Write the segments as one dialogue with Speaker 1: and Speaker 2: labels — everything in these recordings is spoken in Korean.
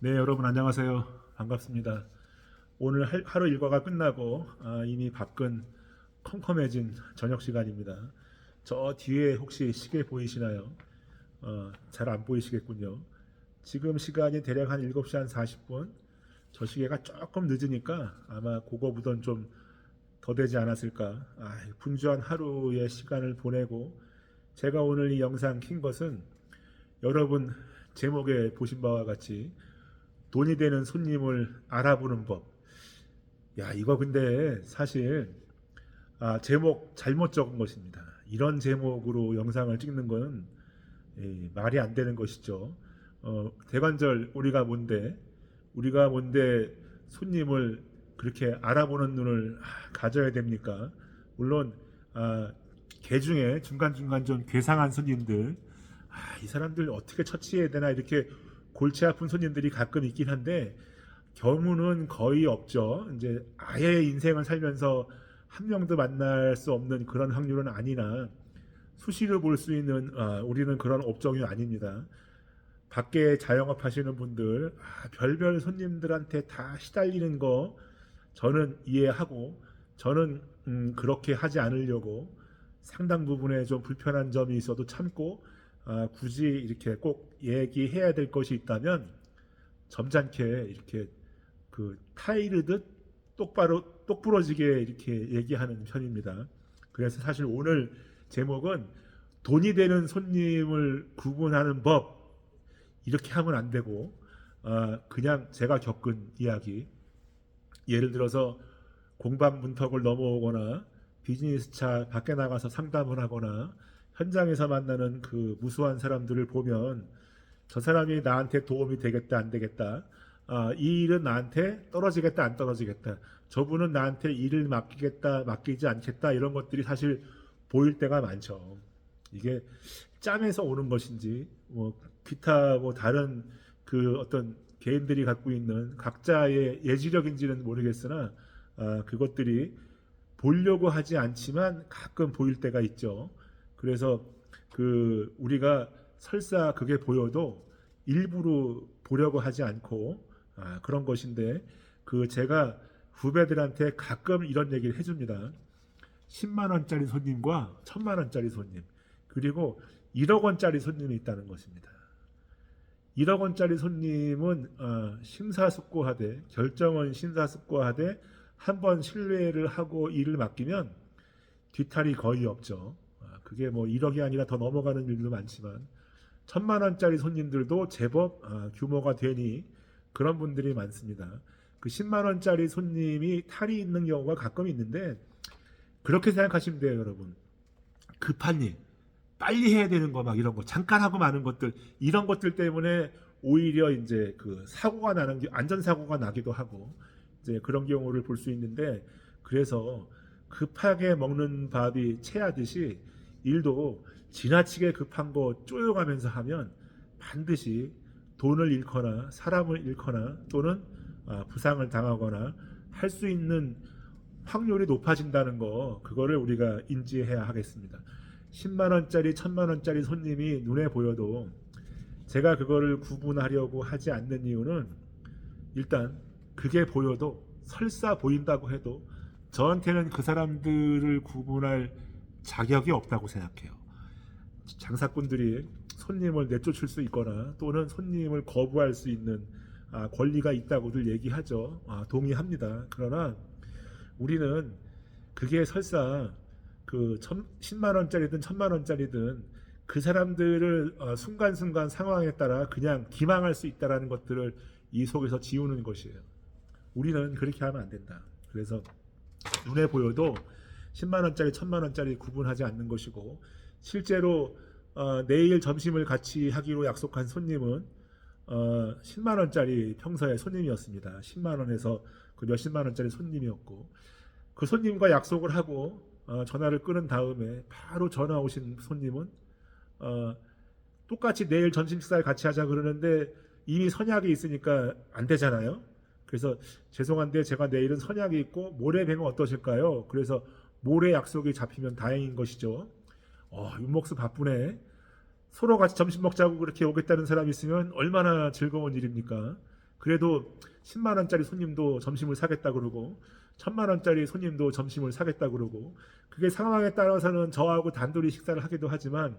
Speaker 1: 네, 여러분 안녕하세요. 반갑습니다. 오늘 하루 일과가 끝나고 이미 밖은 컴컴해진 저녁 시간입니다. 저 뒤에 혹시 시계 보이시나요? 잘 안 보이시겠군요. 지금 시간이 대략 한 7시 한 40분. 저 시계가 조금 늦으니까 아마 그거보단 좀 더 되지 않았을까. 분주한 하루의 시간을 보내고 제가 오늘 이 영상 킨 것은 여러분 제목에 보신 바와 같이 돈이 되는 손님을 알아보는 법. 야, 이거 근데 사실 제목 잘못 적은 것입니다. 이런 제목으로 영상을 찍는 건 말이 안 되는 것이죠. 대관절 우리가 뭔데 손님을 그렇게 알아보는 눈을 가져야 됩니까? 물론 개 중에 중간중간 좀 괴상한 손님들, 이 사람들 어떻게 처치해야 되나 이렇게 골치 아픈 손님들이 가끔 있긴 한데 경우는 거의 없죠. 이제 아예 인생을 살면서 한 명도 만날 수 없는 그런 확률은 아니나 수시로 볼 수 있는 우리는 그런 업종이 아닙니다. 밖에 자영업 하시는 분들 별별 손님들한테 다 시달리는 거 저는 이해하고 저는 그렇게 하지 않으려고 상당 부분에 좀 불편한 점이 있어도 참고 굳이 이렇게 꼭 얘기해야 될 것이 있다면 점잖게 이렇게 그 타이르듯 똑바로 똑부러지게 이렇게 얘기하는 편입니다. 그래서 사실 오늘 제목은 돈이 되는 손님을 구분하는 법 이렇게 하면 안 되고 그냥 제가 겪은 이야기 예를 들어서 공방 문턱을 넘어오거나 비즈니스 차 밖에 나가서 상담을 하거나 현장에서 만나는 그 무수한 사람들을 보면 저 사람이 나한테 도움이 되겠다 안 되겠다 이 일은 나한테 떨어지겠다 안 떨어지겠다 저분은 나한테 일을 맡기겠다 맡기지 않겠다 이런 것들이 사실 보일 때가 많죠. 이게 짬에서 오는 것인지 뭐 기타 뭐 다른 그 어떤 개인들이 갖고 있는 각자의 예지력인지는 모르겠으나 그것들이 보려고 하지 않지만 가끔 보일 때가 있죠. 그래서 그 우리가 설사 그게 보여도 일부러 보려고 하지 않고 그런 것인데 그 제가 후배들한테 가끔 이런 얘기를 해줍니다. 10만 원짜리 손님과 1000만 원짜리 손님 그리고 1억 원짜리 손님이 있다는 것입니다. 1억 원짜리 손님은 심사숙고하되 결정은 심사숙고하되 한번 신뢰를 하고 일을 맡기면 뒤탈이 거의 없죠. 그게 뭐 1억이 아니라 더 넘어가는 일도 많지만 1000만 원짜리 손님들도 제법 규모가 되니 그런 분들이 많습니다. 그 10만 원짜리 손님이 탈이 있는 경우가 가끔 있는데 그렇게 생각하시면 돼요, 여러분. 급한 일, 빨리 해야 되는 거 막 이런 거 잠깐 하고 마는 것들 이런 것들 때문에 오히려 이제 그 사고가 나는 안전 사고가 나기도 하고 이제 그런 경우를 볼 수 있는데 그래서 급하게 먹는 밥이 체하듯이 일도 지나치게 급한 거 쪼여가면서 하면 반드시 돈을 잃거나 사람을 잃거나 또는 부상을 당하거나 할 수 있는 확률이 높아진다는 거 그거를 우리가 인지해야 하겠습니다. 10만 원짜리, 1000만 원짜리 손님이 눈에 보여도 제가 그거를 구분하려고 하지 않는 이유는 일단 그게 보여도 설사 보인다고 해도 저한테는 그 사람들을 구분할 자격이 없다고 생각해요. 장사꾼들이 손님을 내쫓을 수 있거나 또는 손님을 거부할 수 있는 권리가 있다고들 얘기하죠. 동의합니다. 그러나 우리는 그게 설사 그 10만 원짜리든 1000만 원짜리든 그 사람들을 순간순간 상황에 따라 그냥 기망할 수 있다라는 것들을 이 속에서 지우는 것이에요. 우리는 그렇게 하면 안 된다. 그래서 눈에 보여도 10만 원짜리, 1000만 원짜리 구분하지 않는 것이고 실제로 내일 점심을 같이 하기로 약속한 손님은 10만 원짜리 평소에 손님이었습니다. 10만 원에서 그 몇십만 원짜리 손님이었고 그 손님과 약속을 하고 전화를 끊은 다음에 바로 전화 오신 손님은 똑같이 내일 점심 식사를 같이 하자 그러는데 이미 선약이 있으니까 안 되잖아요. 그래서 죄송한데 제가 내일은 선약이 있고 모레 뵈면 어떠실까요? 그래서 모레 약속이 잡히면 다행인 것이죠. 윤목수 바쁘네. 서로 같이 점심 먹자고 그렇게 오겠다는 사람이 있으면 얼마나 즐거운 일입니까? 그래도 10만 원짜리 손님도 점심을 사겠다 그러고 1000만 원짜리 손님도 점심을 사겠다 그러고 그게 상황에 따라서는 저하고 단둘이 식사를 하기도 하지만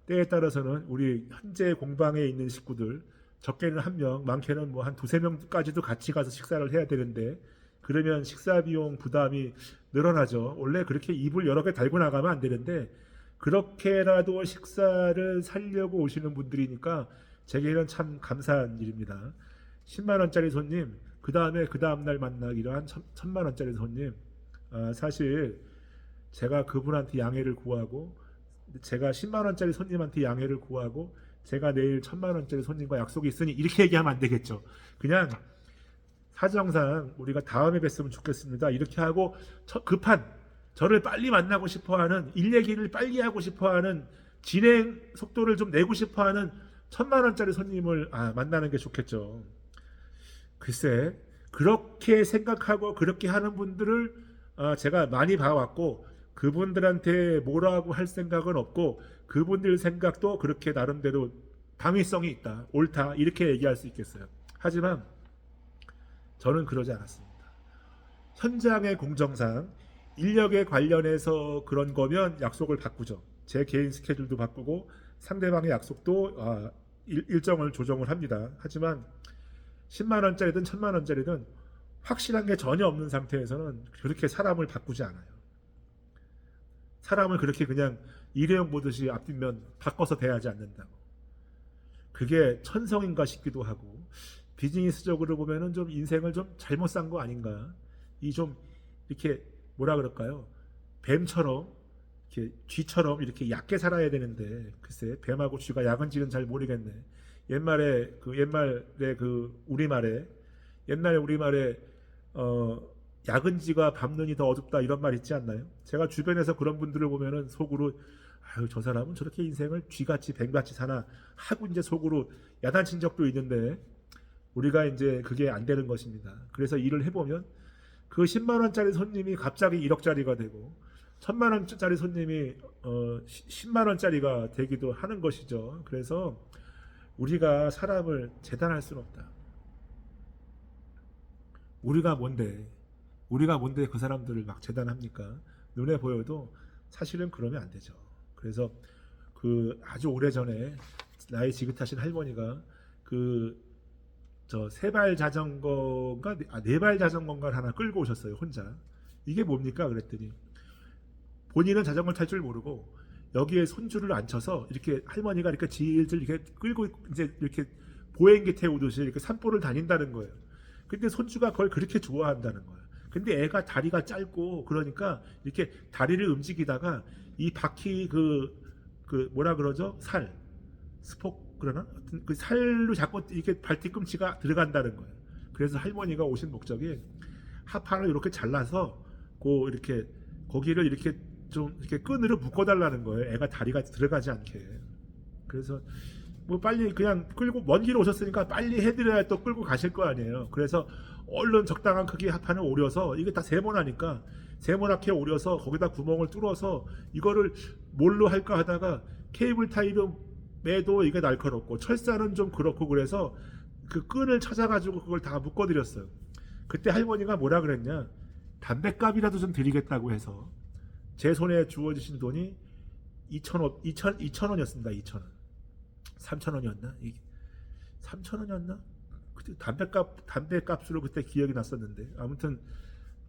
Speaker 1: 때에 따라서는 우리 현재 공방에 있는 식구들 적게는 한 명, 많게는 뭐 한 두세 명까지도 같이 가서 식사를 해야 되는데 그러면 식사 비용 부담이 늘어나죠. 원래 그렇게 입을 여러 개 달고 나가면 안 되는데 그렇게라도 식사를 살려고 오시는 분들이니까 제게는 참 감사한 일입니다. 10만 원짜리 손님, 그 다음 날 만나기로 한 1000만 원짜리 손님, 사실 제가 그분한테 양해를 구하고 제가 10만 원짜리 손님한테 양해를 구하고 제가 내일 1000만 원짜리 손님과 약속이 있으니 이렇게 얘기하면 안 되겠죠. 그냥 사정상 우리가 다음에 뵀으면 좋겠습니다. 이렇게 하고 급한 저를 빨리 만나고 싶어하는 일 얘기를 빨리 하고 싶어하는 진행 속도를 좀 내고 싶어하는 1000만 원짜리 손님을 만나는 게 좋겠죠. 글쎄 그렇게 생각하고 그렇게 하는 분들을 제가 많이 봐왔고 그분들한테 뭐라고 할 생각은 없고 그분들 생각도 그렇게 나름대로 당위성이 있다, 옳다 이렇게 얘기할 수 있겠어요. 하지만 저는 그러지 않았습니다. 현장의 공정상 인력에 관련해서 그런 거면 약속을 바꾸죠. 제 개인 스케줄도 바꾸고 상대방의 약속도 일정을 조정을 합니다. 하지만 10만 원짜리든 1000만 원짜리든 확실한 게 전혀 없는 상태에서는 그렇게 사람을 바꾸지 않아요. 사람을 그렇게 그냥 일회용 보듯이 앞뒷면 바꿔서 대하지 않는다고. 그게 천성인가 싶기도 하고 비즈니스적으로 보면은 좀 인생을 좀 잘못 산 거 아닌가. 이 좀 이렇게 뭐라 그럴까요? 뱀처럼 이렇게 쥐처럼 이렇게 얕게 살아야 되는데 글쎄 뱀하고 쥐가 약은지는 잘 모르겠네. 옛날에 옛날 우리말에 야근지가 밤눈이 더 어둡다 이런 말 있지 않나요? 제가 주변에서 그런 분들을 보면은 속으로 아유 저 사람은 저렇게 인생을 쥐같이 뱀같이 사나 하고 이제 속으로 야단친 적도 있는데 우리가 이제 그게 안 되는 것입니다. 그래서 일을 해보면 그 10만 원짜리 손님이 갑자기 1억짜리가 되고 1000만 원짜리 손님이 10만 원짜리가 되기도 하는 것이죠. 그래서 우리가 사람을 재단할 수는 없다. 우리가 뭔데 그 사람들을 막 재단합니까? 눈에 보여도 사실은 그러면 안 되죠. 그래서 그 아주 오래전에 나이 지긋하신 할머니가 그 저 세발 자전거가 네발 자전거를 하나 끌고 오셨어요. 혼자. 이게 뭡니까? 그랬더니 본인은 자전거를 탈 줄 모르고 여기에 손줄을 앉혀서 이렇게 할머니가 이렇게 질질 이렇게 끌고 이제 이렇게 보행기 태우듯이 이렇게 산보를 다닌다는 거예요. 근데 손주가 그걸 그렇게 좋아한다는 거예요. 근데 애가 다리가 짧고 그러니까 이렇게 다리를 움직이다가 이 바퀴 그 뭐라 그러죠? 스폭 그러나? 그 살로 자꾸 이렇게 발뒤꿈치가 들어간다는 거예요. 그래서 할머니가 오신 목적이 하판을 이렇게 잘라서 이렇게 거기를 이렇게 좀 이렇게 끈으로 묶어달라는 거예요. 애가 다리가 들어가지 않게. 그래서 뭐 빨리 그냥 끌고 먼 길 오셨으니까 빨리 해드려야 또 끌고 가실 거 아니에요. 그래서 얼른 적당한 크기의 하판을 오려서 이게 다 세모나니까 세모나게 오려서 거기다 구멍을 뚫어서 이거를 뭘로 할까 하다가 케이블 타이를 매도 이게 날카롭고 철사는 좀 그렇고 그래서 그 끈을 찾아가지고 그걸 다 묶어드렸어요. 그때 할머니가 뭐라 그랬냐, 담뱃값이라도 좀 드리겠다고 해서 제 손에 주어지신 돈이 2,000원이었습니다. 2,000원. 3,000원이었나? 3,000원이었나? 그때 담배값으로 그때 기억이 났었는데 아무튼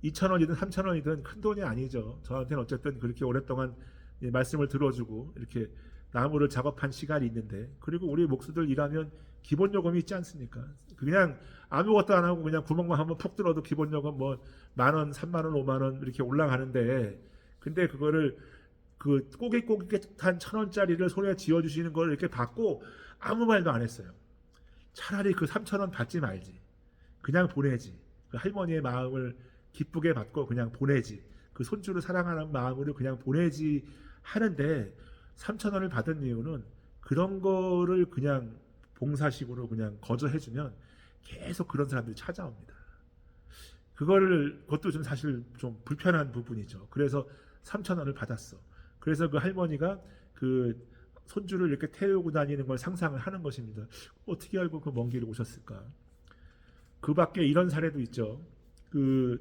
Speaker 1: 2,000원이든 3,000원이든 큰 돈이 아니죠. 저한테는 어쨌든 그렇게 오랫동안 말씀을 들어주고 이렇게 나무를 작업한 시간이 있는데, 그리고 우리 목수들 일하면 기본 요금이 있지 않습니까? 그냥 아무것도 안 하고 그냥 구멍만 한번 푹 뚫어도 기본 요금 뭐 10,000원, 30,000원, 50,000원 이렇게 올라가는데, 근데 그거를 그 꼬깃꼬깃한 1,000원짜리를 손에 쥐어주시는 걸 이렇게 받고 아무 말도 안 했어요. 차라리 그 3,000원 받지 말지. 그냥 보내지. 그 할머니의 마음을 기쁘게 받고 그냥 보내지. 그 손주를 사랑하는 마음으로 그냥 보내지 하는데 3,000원을 받은 이유는 그런 거를 그냥 봉사식으로 그냥 거저해주면 계속 그런 사람들이 찾아옵니다. 그것도 좀 사실 좀 불편한 부분이죠. 그래서 3,000원을 받았어. 그래서 그 할머니가 그 손주를 이렇게 태우고 다니는 걸 상상을 하는 것입니다. 어떻게 알고 그 먼 길을 오셨을까? 그 밖에 이런 사례도 있죠. 그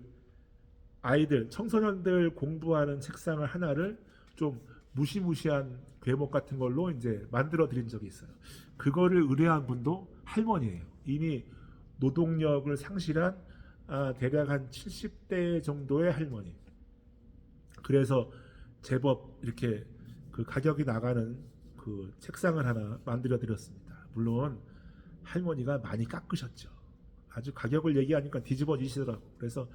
Speaker 1: 아이들, 청소년들 공부하는 책상을 하나를 좀 무시무시한 괴목 같은 걸로 이제 만들어 드린 적이 있어요. 그거를 의뢰한 분도 할머니예요. 이미 노동력을 상실한 대략 한 70대 정도의 할머니. 그래서 제법 이렇게 그 가격이 나가는 그 책상을 하나 만들어 드렸습니다. 물론 할머니가 많이 깎으셨죠. 아주 가격을 얘기하니까 뒤집어지시더라고. 그래서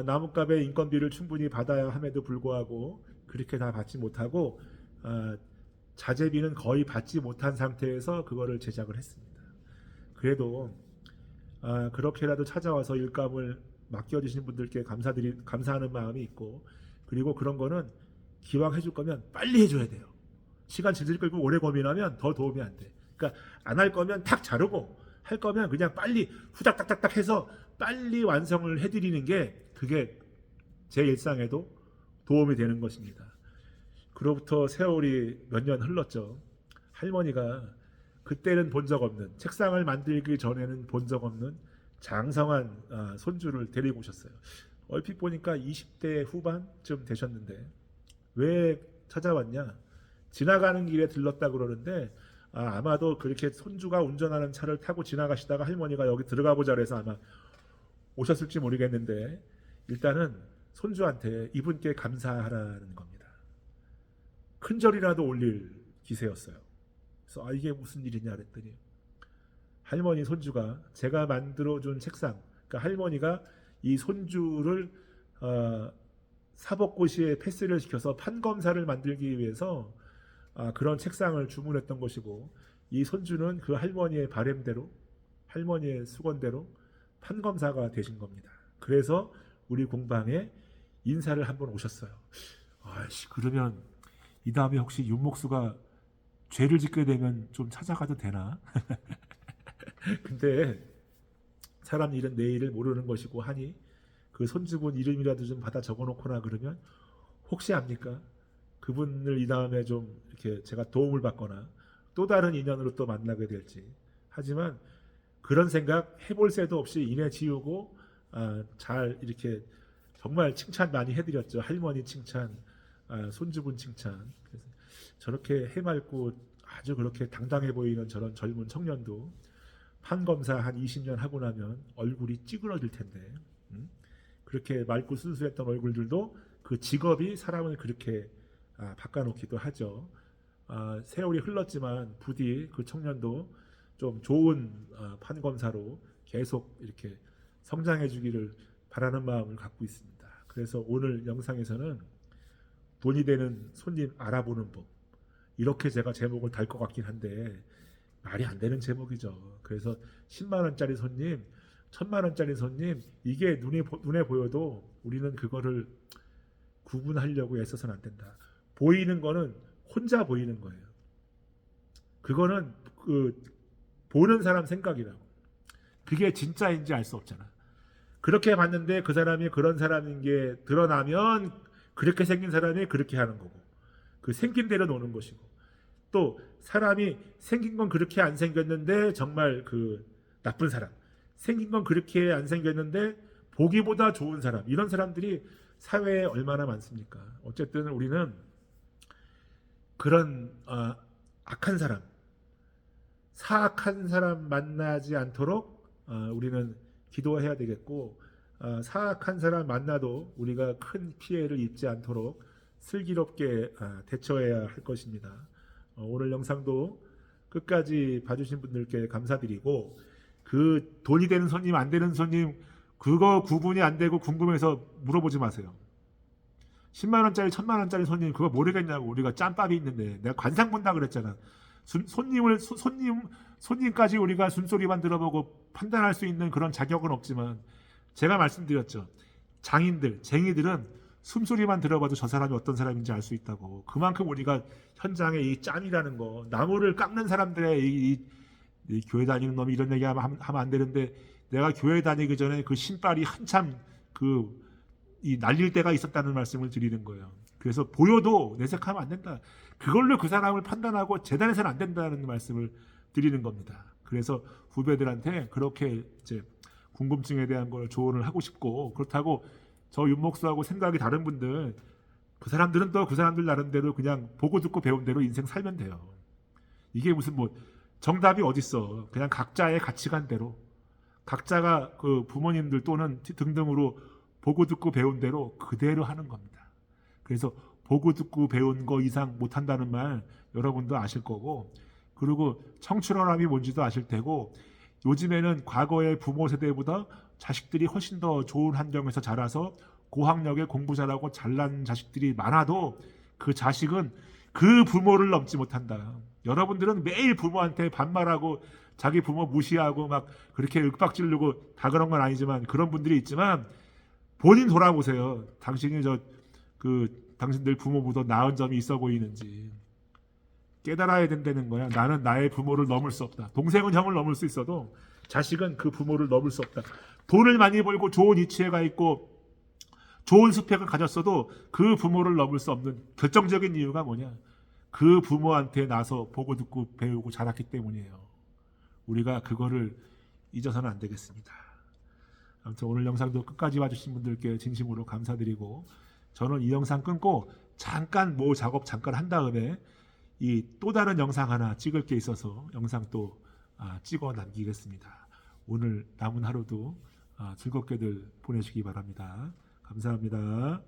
Speaker 1: 나뭇값의 인건비를 충분히 받아야 함에도 불구하고 그렇게 다 받지 못하고 자재비는 거의 받지 못한 상태에서 그거를 제작을 했습니다. 그래도 그렇게라도 찾아와서 일감을 맡겨주신 분들께 감사하는 마음이 있고, 그리고 그런 거는 기왕 해줄 거면 빨리 해줘야 돼요. 시간 질질 끌고 오래 고민하면 더 도움이 안 돼. 그러니까 안 할 거면 탁 자르고, 할 거면 그냥 빨리 후닥닥닥닥 해서 빨리 완성을 해드리는 게 그게 제 일상에도 도움이 되는 것입니다. 그로부터 세월이 몇 년 흘렀죠. 할머니가 그때는 본 적 없는, 책상을 만들기 전에는 본 적 없는 장성한 손주를 데리고 오셨어요. 얼핏 보니까 20대 후반쯤 되셨는데 왜 찾아왔냐? 지나가는 길에 들렀다 그러는데 아마도 그렇게 손주가 운전하는 차를 타고 지나가시다가 할머니가 여기 들어가 보자 그래서 아마 오셨을지 모르겠는데, 일단은 손주한테 이분께 감사하라는 겁니다. 큰 절이라도 올릴 기세였어요. 그래서 이게 무슨 일이냐 그랬더니 할머니 손주가 제가 만들어준 책상, 그러니까 할머니가 이 손주를 사법고시에 패스를 시켜서 판검사를 만들기 위해서 그런 책상을 주문했던 것이고, 이 손주는 그 할머니의 바램대로, 할머니의 수건대로 판검사가 되신 겁니다. 그래서 우리 공방에 인사를 한번 오셨어요. 그러면 이 다음에 혹시 윤목수가 죄를 짓게 되면 좀 찾아가도 되나? 근데 사람 일은 내일을 모르는 것이고 하니 그 손주분 이름이라도 좀 받아 적어놓거나 그러면 혹시 압니까? 그분을 이 다음에 좀 이렇게 제가 도움을 받거나 또 다른 인연으로 또 만나게 될지. 하지만 그런 생각 해볼 새도 없이 이내 지우고 잘 이렇게 정말 칭찬 많이 해드렸죠. 할머니 칭찬, 손주분 칭찬. 그래서 저렇게 해맑고 아주 그렇게 당당해 보이는 저런 젊은 청년도 판검사 한 20년 하고 나면 얼굴이 찌그러질 텐데, 그렇게 맑고 순수했던 얼굴들도 그 직업이 사람을 그렇게 바꿔놓기도 하죠. 세월이 흘렀지만 부디 그 청년도 좀 좋은 판검사로 계속 이렇게 성장해 주기를 바라는 마음을 갖고 있습니다. 그래서 오늘 영상에서는 돈이 되는 손님 알아보는 법, 이렇게 제가 제목을 달 것 같긴 한데 말이 안 되는 제목이죠. 그래서 10만 원짜리 손님, 1000만 원짜리 손님, 이게 눈에 보여도 우리는 그거를 구분하려고 애써서는 안 된다. 보이는 거는 혼자 보이는 거예요. 그거는 그 보는 사람 생각이라고. 그게 진짜인지 알 수 없잖아. 그렇게 봤는데 그 사람이 그런 사람인 게 드러나면 그렇게 생긴 사람이 그렇게 하는 거고, 그 생긴 대로 노는 것이고, 또 사람이 생긴 건 그렇게 안 생겼는데 정말 그 나쁜 사람, 생긴 건 그렇게 안 생겼는데 보기보다 좋은 사람, 이런 사람들이 사회에 얼마나 많습니까? 어쨌든 우리는 그런 악한 사람, 사악한 사람 만나지 않도록 우리는 기도해야 되겠고, 사악한 사람 만나도 우리가 큰 피해를 입지 않도록 슬기롭게 대처해야 할 것입니다. 오늘 영상도 끝까지 봐주신 분들께 감사드리고, 그 돈이 되는 손님 안 되는 손님 그거 구분이 안 되고 궁금해서 물어보지 마세요. 10만 원짜리 1000만 원짜리 손님 그거 모르겠냐고. 우리가 짬밥이 있는데 내가 관상 본다 그랬잖아. 손님까지 우리가 숨소리만 들어보고 판단할 수 있는 그런 자격은 없지만, 제가 말씀드렸죠. 장인들, 쟁이들은 숨소리만 들어봐도 저 사람이 어떤 사람인지 알 수 있다고. 그만큼 우리가 현장에 이 짬이라는 거, 나무를 깎는 사람들의 이 교회 다니는 놈이 이런 얘기하면 안 되는데, 내가 교회 다니기 전에 그 신발이 한참 이 날릴 때가 있었다는 말씀을 드리는 거예요. 그래서 보여도 내색하면 안 된다. 그걸로 그 사람을 판단하고 재단해서는 안 된다는 말씀을 드리는 겁니다. 그래서 후배들한테 그렇게 이제 궁금증에 대한 걸 조언을 하고 싶고, 그렇다고 저 윤목수하고 생각이 다른 분들, 그 사람들은 또 그 사람들 나름대로 그냥 보고 듣고 배운 대로 인생 살면 돼요. 이게 무슨 뭐 정답이 어딨어. 그냥 각자의 가치관대로, 각자가 그 부모님들 또는 등등으로 보고 듣고 배운 대로 그대로 하는 겁니다. 그래서 보고 듣고 배운 거 이상 못한다는 말 여러분도 아실 거고, 그리고 청출어람이 뭔지도 아실 테고, 요즘에는 과거의 부모 세대보다 자식들이 훨씬 더 좋은 환경에서 자라서 고학력에 공부 잘하고 잘난 자식들이 많아도 그 자식은 그 부모를 넘지 못한다. 여러분들은 매일 부모한테 반말하고 자기 부모 무시하고 막 그렇게 윽박지르고 다 그런 건 아니지만 그런 분들이 있지만, 본인 돌아보세요. 당신이 당신들 부모보다 나은 점이 있어 보이는지 깨달아야 된다는 거야. 나는 나의 부모를 넘을 수 없다. 동생은 형을 넘을 수 있어도 자식은 그 부모를 넘을 수 없다. 돈을 많이 벌고 좋은 위치에 가 있고 좋은 스펙을 가졌어도 그 부모를 넘을 수 없는 결정적인 이유가 뭐냐? 그 부모한테 나서 보고 듣고 배우고 자랐기 때문이에요. 우리가 그거를 잊어서는 안 되겠습니다. 아무튼 오늘 영상도 끝까지 봐주신 분들께 진심으로 감사드리고, 저는 이 영상 끊고 잠깐 작업 잠깐 한 다음에 이 또 다른 영상 하나 찍을 게 있어서 영상 또 찍어 남기겠습니다. 오늘 남은 하루도 즐겁게들 보내시기 바랍니다. 감사합니다.